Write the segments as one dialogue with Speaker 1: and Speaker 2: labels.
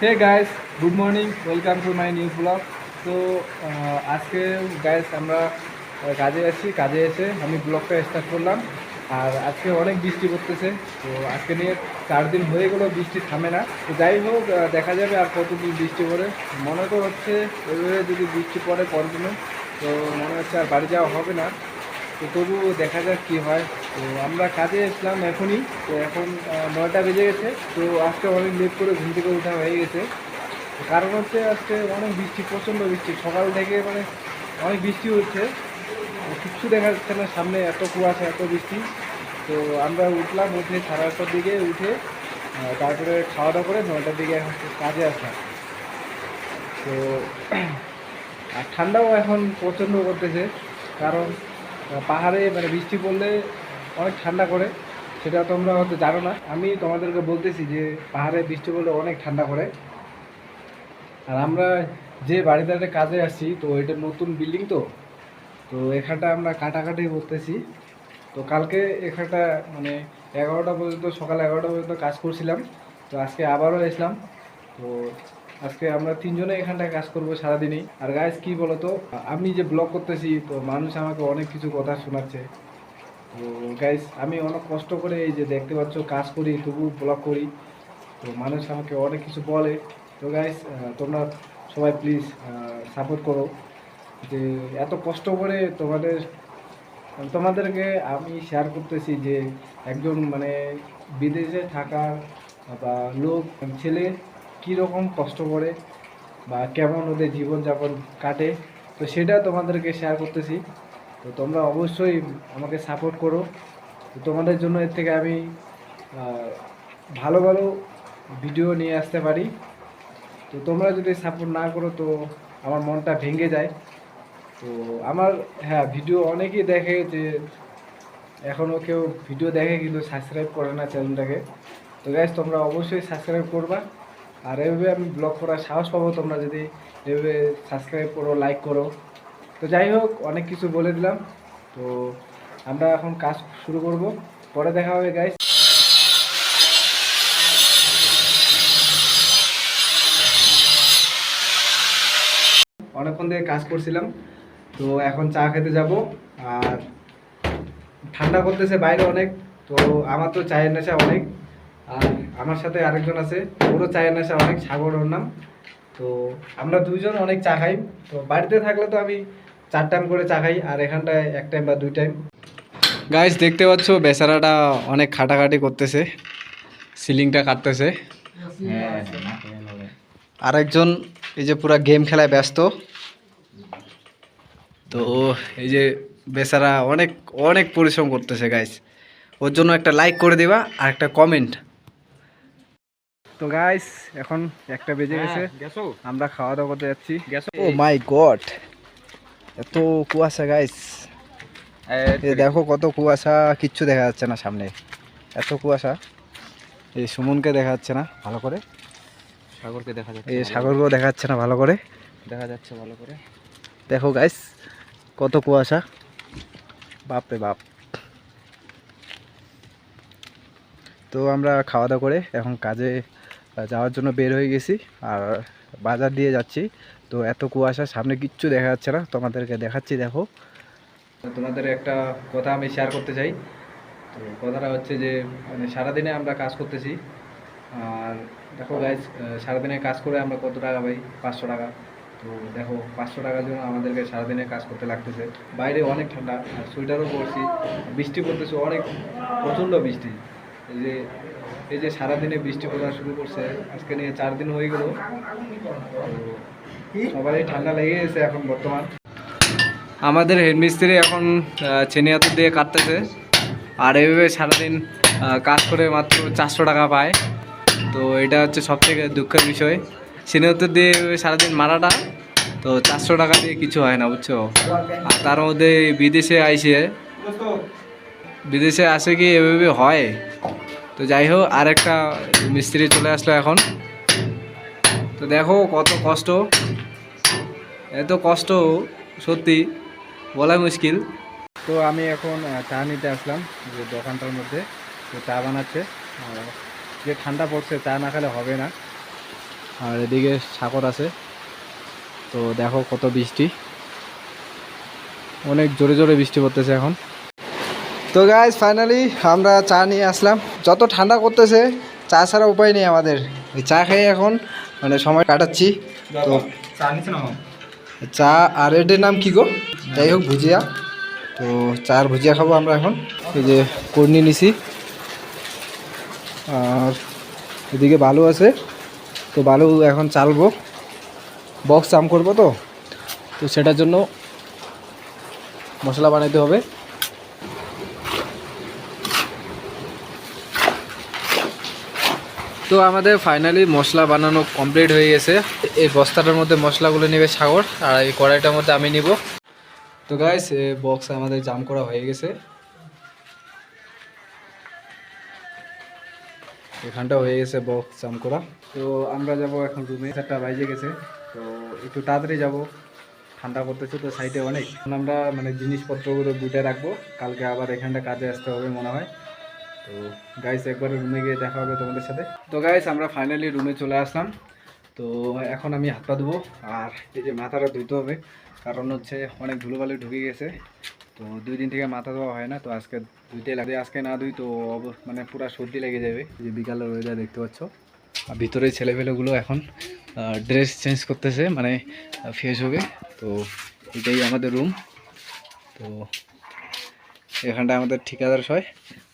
Speaker 1: Hey guys, good morning, welcome to my new blog. তো আজকে guys আমরা কাজে আসছি, কাজে এসে আমি ব্লগটা স্টার্ট করলাম। আর আজকে অনেক বৃষ্টি পড়তেছে। তো আজকে নিয়ে 4 দিন হয়ে গেলো বৃষ্টি থামে না। তো যাই হোক, দেখা যাবে আর কতদিন বৃষ্টি পড়ে। মনে তো হচ্ছে এভাবে যদি বৃষ্টি পড়ে কন্টিনিউ, তো মনে হচ্ছে আর বাড়ি যাওয়া হবে না। তো তবুও দেখা যাক কী হয়। তো আমরা কাজে এসলাম এখনই। তো এখন 9টা বেজে গেছে। তো আজকে অনেক লেট করে ঘুম থেকে ওঠা হয়ে গেছে। কারণ হচ্ছে আজকে অনেক বৃষ্টি, প্রচণ্ড বৃষ্টি, সকাল থেকে মানে অনেক বৃষ্টি হচ্ছে। কিচ্ছু দেখা যাচ্ছে না সামনে, এত কুয়াশা, এত বৃষ্টি। তো আমরা উঠলাম, উঠে 8:30টার দিকে উঠে তারপরে খাওয়া দাওয়া করে 9টার দিকে এখন কাজে আসলাম। তো আর ঠান্ডাও এখন প্রচণ্ড করতেছে। কারণ পাহাড়ে মানে বৃষ্টি পড়লে অনেক ঠান্ডা করে, সেটা তোমরা হয়তো জানো না। আমি তোমাদেরকে বলতেছি যে পাহাড়ে বৃষ্টি পড়লে অনেক ঠান্ডা করে। আর আমরা যে বাড়িটাতে কাজে আসছি, তো এটা নতুন বিল্ডিং। তো তো এখানটা আমরা কাটাকাটি করতেছি। তো কালকে এখানটা মানে 11টা পর্যন্ত, সকাল 11টা পর্যন্ত কাজ করছিলাম। তো আজকে আবারও এসলাম। তো আজকে আমরা 3জনে এখানটায় কাজ করবো সারাদিনই। আর গাইস কি বলতো, আমি যে ব্লগ করতেছি, তো মানুষ আমাকে অনেক কিছু কথা শোনাচ্ছে। তো গাইস আমি অনেক কষ্ট করে এই যে দেখতে পাচ্ছ কাজ করি, তবু ব্লগ করি। তো মানুষ আমাকে অনেক কিছু বলে। তো গাইস তোমরা সবাই প্লিজ সাপোর্ট করো। যে এত কষ্ট করে তোমাদেরকে আমি শেয়ার করতেছি যে একজন মানে বিদেশে থাকা বা লোক ছেলে কীরকম কষ্ট করে বা কেমন ওদের জীবনযাপন কাটে, তো সেটা তোমাদেরকে শেয়ার করতেছি। তো তোমরা অবশ্যই আমাকে সাপোর্ট করো। তো তোমাদের জন্য এর থেকে আমি ভালো ভালো ভিডিও নিয়ে আসতে পারি। তো তোমরা যদি সাপোর্ট না করো তো আমার মনটা ভেঙে যায়। তো আমার, হ্যাঁ, ভিডিও অনেকেই দেখে, যে এখনও কেউ ভিডিও দেখে কিন্তু সাবস্ক্রাইব করে না চ্যানেলটাকে। তো গাইজ তোমরা অবশ্যই সাবস্ক্রাইব করবা। আর এভাবে আমি ব্লগ করার সাহস পাবো তোমরা যদি এভাবে সাবস্ক্রাইব করো, লাইক করো। তো যাই হোক, অনেক কিছু বলে দিলাম। তো আমরা এখন কাজ শুরু করব, পরে দেখা হবে গাইজ। অনেকক্ষণ থেকে কাজ করছিলাম। তো এখন চা খেতে যাব। আর ঠান্ডা করতেছে বাইরে অনেক। তো আমার তো চায়ের নেশা অনেক। আর আমার সাথে আরেকজন আছে, ওরও চায়ের নেশা অনেক, সাগর ওর নাম। তো আমরা দুইজন অনেক চা খাই। তো বাড়িতে থাকলে তো আমি 4 টাইম করে চা খাই, আর এখানটায় 1 টাইম বা 2 টাইম। গাইস দেখতে পাচ্ছ বেচারাটা অনেক খাটাখাটি করতেছে, সিলিংটা কাটতেছে। আরেকজন এই যে পুরা গেম খেলায় ব্যস্ত। তো এই যে বেচারা অনেক অনেক পরিশ্রম করতেছে গাইস। ওর জন্য একটা লাইক করে দিবা আর একটা কমেন্ট। তো গাইস এখন 1টা বেজে গেছে, আমরা খাওয়া দাওয়া করতে যাচ্ছি। ও মাই গড, এত কুয়াশা গাইস। দেখো কত কুয়াশা, কিচ্ছু দেখা যাচ্ছে না সামনে, এত কুয়াশা। এই সুমনকে দেখা যাচ্ছে না ভালো করে,
Speaker 2: সাগরকে দেখা যাচ্ছে,
Speaker 1: এই সাগরকেও দেখা যাচ্ছে না ভালো করে।
Speaker 2: দেখা যাচ্ছে ভালো করে।
Speaker 1: দেখো গাইস কত কুয়াশা, বাপ রে বাপ। তো আমরা খাওয়া দাওয়া করে এখন কাজে যাওয়ার জন্য বের হয়ে গেছি। আর বাজার দিয়ে যাচ্ছি। তো এত কুয়াশা, সামনে কিচ্ছু দেখা যাচ্ছে না, তোমাদেরকে দেখাচ্ছি। দেখো, তোমাদের একটা কথা আমি শেয়ার করতে চাই। তো কথাটা হচ্ছে যে মানে সারাদিনে আমরা কাজ করতেছি। আর দেখো গাইজ, সারাদিনে কাজ করে আমরা কত টাকা পাই? 500 টাকা। তো দেখো 500 টাকার জন্য আমাদেরকে সারাদিনে কাজ করতে লাগতেছে। বাইরে অনেক ঠান্ডা, আর সোয়েটারও পরছি, বৃষ্টি পড়তেছে অনেক, প্রচণ্ড বৃষ্টি। এই যে সারাদিনে বৃষ্টি পড়া শুরু করছে, আজকে নিয়ে 4 দিন হয়ে গেল। তো সবারই ঠান্ডা লেগে গেছে এখন বর্তমান। আমাদের হেডমিস্ত্রি এখন চেনি হাতুর দিয়ে কাটতেছে। আর এইভাবে সারাদিন কাজ করে মাত্র 400 টাকা পায়। তো এটা হচ্ছে সবথেকে দুঃখের বিষয়, চেনি হাতুর দিয়ে সারাদিন মারাটা। তো 400 টাকা দিয়ে কিছু হয় না, বুঝছো। আর তার মধ্যে বিদেশে আসে কি এভাবে হয়? তো যাই হোক, আর একটা মিস্ত্রি চলে আসলো এখন। তো দেখো কত কষ্ট, এত কষ্ট সত্যি বলা মুশকিল। তো আমি এখন চা নিতে আসলাম যে দোকানটার মধ্যে। তো চা বানাচ্ছে, যে ঠান্ডা পড়ছে, চা না খেলে হবে না। আর এদিকে সাগর আছে। তো দেখো কত বৃষ্টি, অনেক জোরে জোরে বৃষ্টি পড়তেছে এখন। তো গাইজ ফাইনালি আমরা চা নিয়ে আসলাম। যত ঠান্ডা করতেছে চা ছাড়া উপায় নেই আমাদের, এই চা খেয়ে এখন মানে সময় কাটাচ্ছি। তো
Speaker 2: চা নিচ্ছে না
Speaker 1: চা আর এটার নাম কি গো, যাই হোক ভুজিয়া। তো চার ভুজিয়া খাবো আমরা এখন। এই যে কর্নি নিছি, আর এদিকে বালু আছে। তো বালু এখন চালবো, বক্স চাম করবো। তো তো সেটার জন্য মশলা বানাইতে হবে। তো আমাদের ফাইনালি মশলা বানানো কমপ্লিট হয়ে গেছে। এই বস্তাটার মধ্যে মশলাগুলো নেবে সাগর, আর এই কড়াইটার মধ্যে আমি নিব। তো গাইস বক্স আমাদের জাম করা হয়ে গেছে, এখানটা হয়ে গেছে বক্স জাম করা। তো আমরা যাব এখন রুমে, 4টা বাজে গেছে। তো একটু তাড়াতাড়ি যাব, ঠান্ডা করতেছে তো সাইডে অনেক। এখন আমরা মানে জিনিসপত্রগুলো দুটে রাখবো, কালকে আবার এখানটা কাজে আসতে হবে মনে হয়। তো গাইস একবার রুমে গিয়ে দেখা হবে তোমাদের সাথে। তো গাইস আমরা ফাইনালি রুমে চলে আসলাম। তো এখন আমি হাত পা ধুবো, আর এই যে মাথাটা ধুতে হবে, কারণ হচ্ছে অনেক ধুলোবালি ঢুকে গেছে। তো 2 দিন থেকে মাথা ধোয়া হয় না, তো আজকে ধুইতেই লাগে। আজকে না ধুই তো মানে পুরো সর্দি লেগে যাবে। এই যে বিকালের ওয়েদার দেখতে পাচ্ছ, আর ভিতরে ছেলেপেলেগুলো এখন ড্রেস চেঞ্জ করতেছে, মানে ফ্রেশ হবে। তো এটাই আমাদের রুম। তো এখানটা আমাদের ঠিকাদার শয়,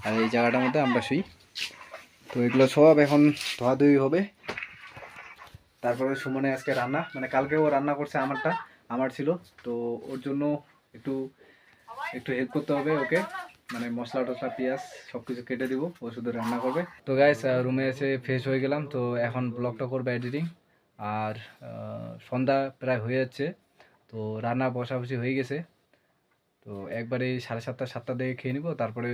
Speaker 1: আর এই জায়গাটার মধ্যে আমরা শুই। তো এগুলো সব এখন ধোয়াধুয়ি হবে। তারপরে সুমনে আজকে রান্না, মানে কালকে ও রান্না করছে, আমার ছিল। তো ওর জন্য একটু একটু হেল্প করতে হবে ওকে, মানে মশলা টশলা পেঁয়াজ সব কিছু কেটে দিব, ও শুধু রান্না করবে। তো গাইস রুমে এসে ফ্রেশ হয়ে গেলাম। তো এখন ব্লগটা করবে এডিটিং। আর সন্ধ্যা প্রায় হয়ে যাচ্ছে, তো রান্না বসাবসি হয়ে গেছে। তো একবারে 7:30 7টার দিকে খেয়ে নিব, তারপরে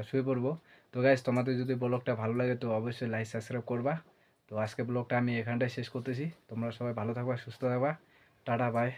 Speaker 1: শুয়ে পড়বো। তো গাইস তোমাদের যদি ব্লগটা ভালো লাগে তো অবশ্যই লাইক সাবস্ক্রাইব করবা। তো আজকে ব্লগটা আমি এখানটায় শেষ করতেছি। তোমরা সবাই ভালো থাকবা, সুস্থ থাকবা। Tata bye.